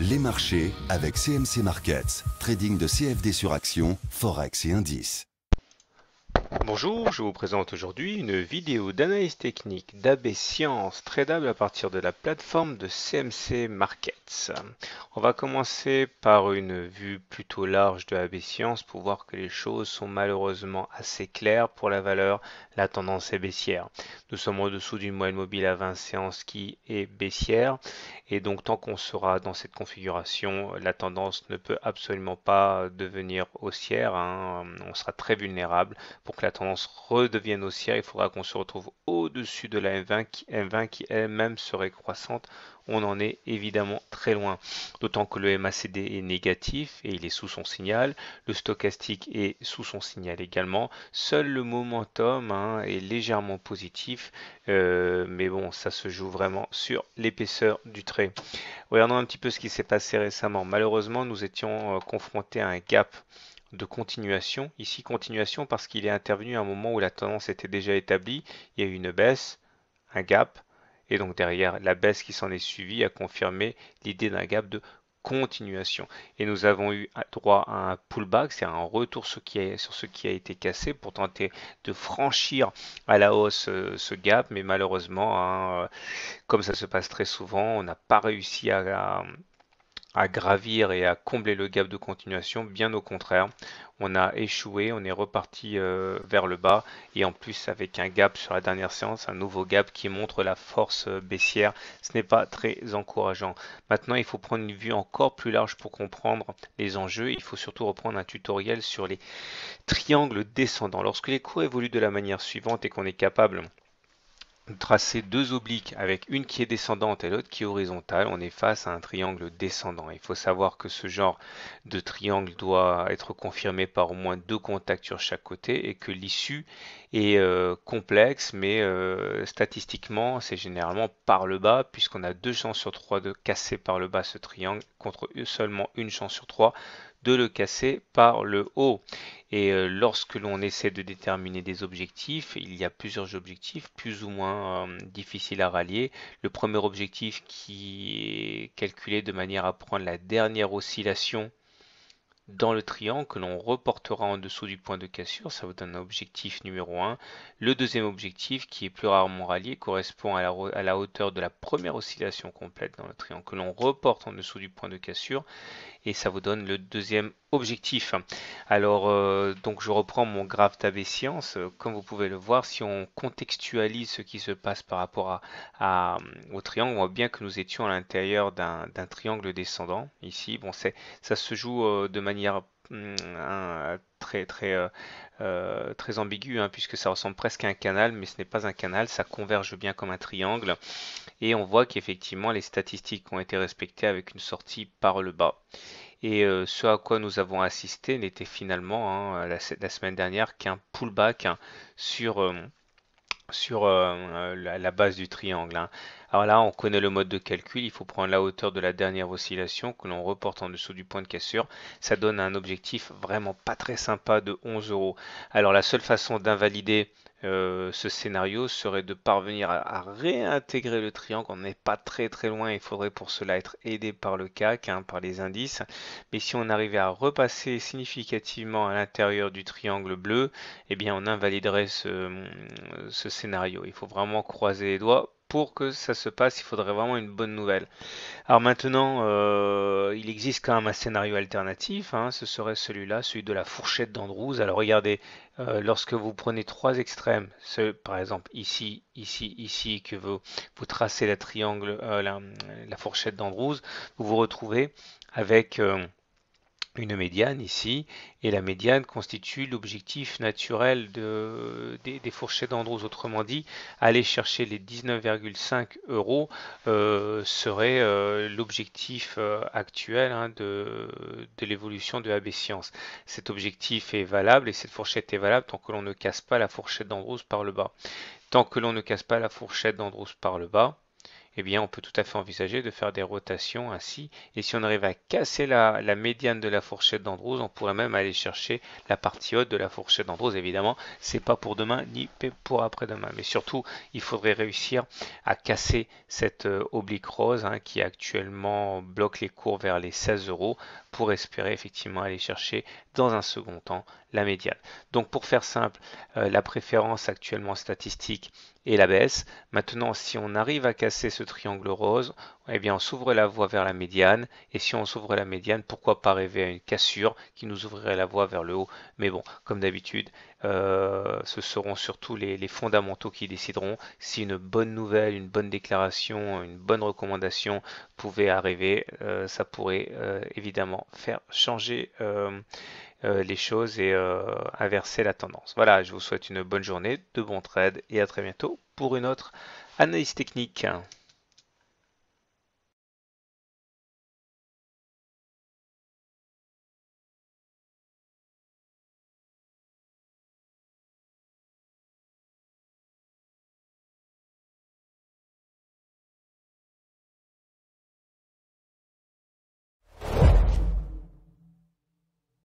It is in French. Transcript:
Les marchés avec CMC Markets, trading de CFD sur action, Forex et indices. Bonjour, je vous présente aujourd'hui une vidéo d'analyse technique d'AB Science tradable à partir de la plateforme de CMC Markets. On va commencer par une vue plutôt large de AB Science pour voir que les choses sont malheureusement assez claires pour la valeur. La tendance est baissière. Nous sommes en dessous d'une moyenne mobile à 20 séances qui est baissière et donc tant qu'on sera dans cette configuration, la tendance ne peut absolument pas devenir haussière, hein. On sera très vulnérable. Pour que la tendance redevienne haussière, il faudra qu'on se retrouve au-dessus de la M20 qui elle-même serait croissante. On en est évidemment très loin, d'autant que le MACD est négatif et il est sous son signal. Le stochastique est sous son signal également. Seul le momentum, hein, est légèrement positif, mais bon, ça se joue vraiment sur l'épaisseur du trait. Regardons un petit peu ce qui s'est passé récemment. Malheureusement, nous étions confrontés à un gap de continuation. Ici, continuation parce qu'il est intervenu à un moment où la tendance était déjà établie. Il y a eu une baisse, un gap, et donc derrière, la baisse qui s'en est suivie a confirmé l'idée d'un gap de continuation. Et nous avons eu droit à un pullback, c'est un retour sur ce qui a été cassé pour tenter de franchir à la hausse ce gap, mais malheureusement, hein, comme ça se passe très souvent, on n'a pas réussi à gravir et à combler le gap de continuation, bien au contraire. On a échoué, on est reparti vers le bas et en plus avec un gap sur la dernière séance, un nouveau gap qui montre la force baissière. Ce n'est pas très encourageant. Maintenant, il faut prendre une vue encore plus large pour comprendre les enjeux. Il faut surtout reprendre un tutoriel sur les triangles descendants. Lorsque les cours évoluent de la manière suivante et qu'on est capable tracer deux obliques avec une qui est descendante et l'autre qui est horizontale, on est face à un triangle descendant. Il faut savoir que ce genre de triangle doit être confirmé par au moins deux contacts sur chaque côté et que l'issue est complexe, mais statistiquement, c'est généralement par le bas, puisqu'on a deux chances sur trois de casser par le bas ce triangle, contre seulement une chance sur trois de le casser par le haut. Et lorsque l'on essaie de déterminer des objectifs, il y a plusieurs objectifs plus ou moins difficiles à rallier. Le premier objectif qui est calculé de manière à prendre la dernière oscillation dans le triangle que l'on reportera en dessous du point de cassure, ça vous donne un objectif numéro 1. Le deuxième objectif, qui est plus rarement rallié, correspond à la hauteur de la première oscillation complète dans le triangle que l'on reporte en dessous du point de cassure et ça vous donne le deuxième objectif. Alors, donc je reprends mon graphe d'AB Science. Comme vous pouvez le voir, si on contextualise ce qui se passe par rapport au triangle, on voit bien que nous étions à l'intérieur d'un triangle descendant. Ici, bon, ça se joue de manière très ambiguë, hein, puisque ça ressemble presque à un canal, mais ce n'est pas un canal, ça converge bien comme un triangle. Et on voit qu'effectivement, les statistiques ont été respectées avec une sortie par le bas. Et ce à quoi nous avons assisté n'était finalement, hein, la semaine dernière, qu'un pullback, hein, sur la base du triangle, hein. Alors là, on connaît le mode de calcul, il faut prendre la hauteur de la dernière oscillation que l'on reporte en dessous du point de cassure. Ça donne un objectif vraiment pas très sympa de 11 euros. Alors la seule façon d'invalider ce scénario serait de parvenir à réintégrer le triangle. On n'est pas très très loin, il faudrait pour cela être aidé par le CAC, hein, par les indices. Mais si on arrivait à repasser significativement à l'intérieur du triangle bleu, eh bien on invaliderait ce scénario. Il faut vraiment croiser les doigts. Pour que ça se passe, il faudrait vraiment une bonne nouvelle. Alors maintenant, il existe quand même un scénario alternatif, hein, ce serait celui-là, celui de la fourchette d'Andrews. Alors regardez, lorsque vous prenez trois extrêmes, par exemple ici, ici, ici, que vous tracez la fourchette d'Andrews, vous vous retrouvez avec une médiane ici, et la médiane constitue l'objectif naturel des fourchettes d'Andrews. Autrement dit, aller chercher les 19,5 euros serait l'objectif actuel, hein, de l'évolution de AB Science. Cet objectif est valable et cette fourchette est valable tant que l'on ne casse pas la fourchette d'Andrews par le bas. Tant que l'on ne casse pas la fourchette d'Andrews par le bas, eh bien on peut tout à fait envisager de faire des rotations ainsi. Et si on arrive à casser la médiane de la fourchette d'Andrews, on pourrait même aller chercher la partie haute de la fourchette d'Andrews. Évidemment, c'est pas pour demain ni pour après-demain. Mais surtout, il faudrait réussir à casser cette oblique rose qui actuellement bloque les cours vers les 16 euros pour espérer effectivement aller chercher dans un second temps la médiane. Donc pour faire simple, la préférence actuellement statistique est la baisse. Maintenant, si on arrive à casser ce triangle rose, eh bien on s'ouvre la voie vers la médiane. Et si on s'ouvre la médiane, pourquoi pas rêver à une cassure qui nous ouvrirait la voie vers le haut. Mais bon, comme d'habitude, ce seront surtout les fondamentaux qui décideront. Si une bonne nouvelle, une bonne déclaration, une bonne recommandation pouvait arriver, ça pourrait évidemment faire changer les choses et inverser la tendance. Voilà, je vous souhaite une bonne journée, de bons trades et à très bientôt pour une autre analyse technique.